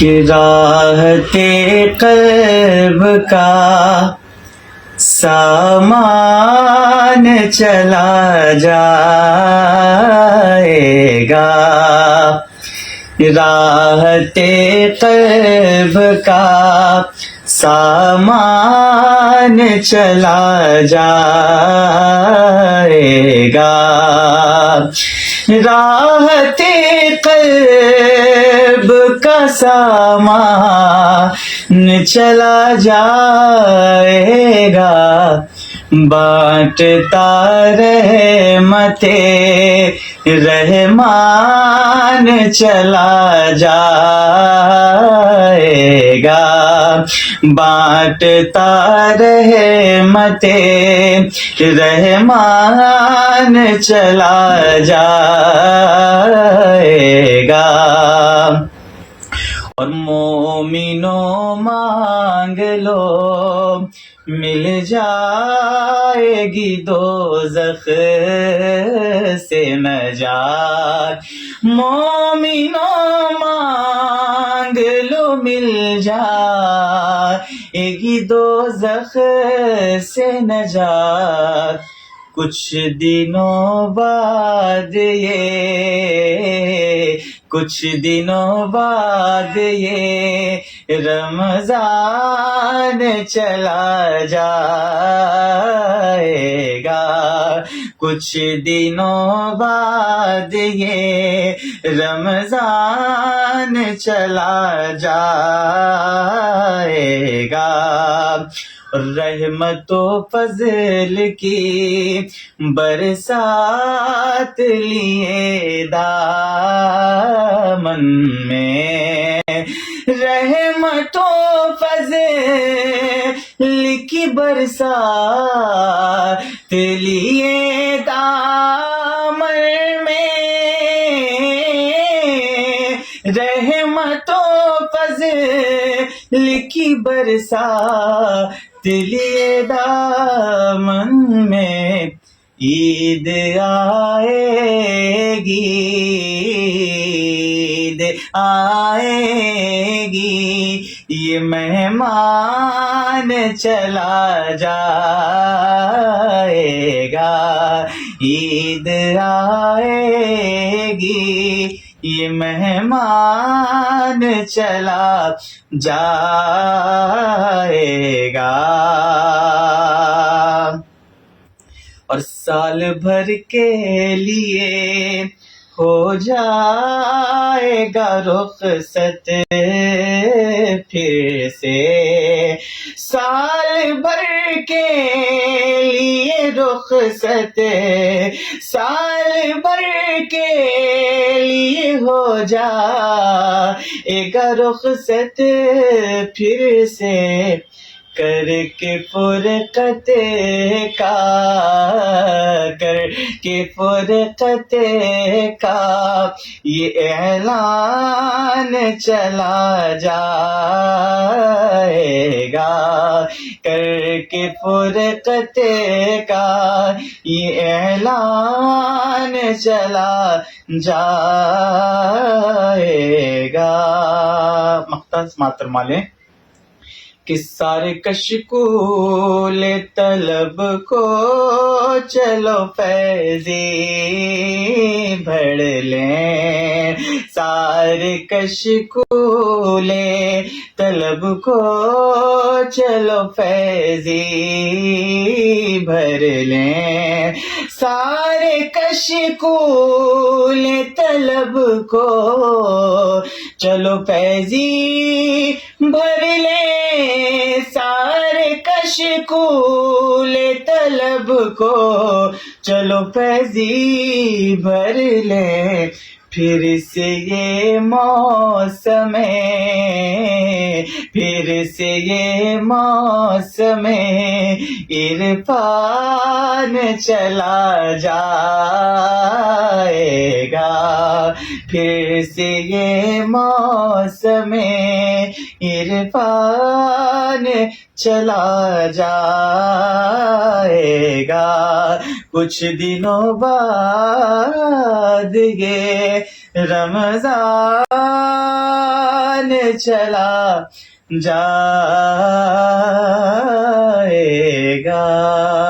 کہ راحت قلب کا سامان چلا جائے گا، راحت قلب کا سامان چلا جائے گا، راحت قلب کا سامان چلا جائے گا، بانٹتا رحمت رحمان چلا جائے گا، بانٹتا رحمت رحمان چلا جائے گا۔ اور مومنوں مانگ لو مل جائے گی دوزخ سے نجات، مومنوں مانگ لو مل جائے گی دوزخ سے نجات، کچھ دنوں بعد یہ رمضان چلا جائے گا، کچھ دنوں بعد یہ رمضان چلا جائے گا، رحمت و فضل کی برسات لیے دامن میں، رحمت و فضل کی برسات لیے دامن میں، رحمت و فضل کی برسات لیے دامن میں، عید آئے گی، عید آئے گی، یہ مہمان چلا جائے گا، عید آئے گی، یہ مہمان چلا جائے گا، اور سال بھر کے لیے ہو جائے گا رخصت پھر سے، سال بھر کے لیے رخصت، سال بھر کے لیے ہو جائے گا رخصت پھر سے، کر کے فرقت کا یہ اعلان چلا جائے گا، کر کے فرقت کا یہ اعلان چلا جائے گا۔ مختص ماتر مالے کہ سارے کشکول طلب کو چلو فیضی بھر لیں، سارے کشکول طلب کو چلو فیضی بھر لیں، سارے کشکول طلب کو چلو فیضی بھر لیں، سارے کشکول طلب کو چلو فیضی بھر لیں، پھر سے یہ موسم عرفان چلا جائے گا، پھر سے یہ موسم عرفان چلا جائے گا، کچھ دنوں بعد یہ رمضان چلا جائے گا۔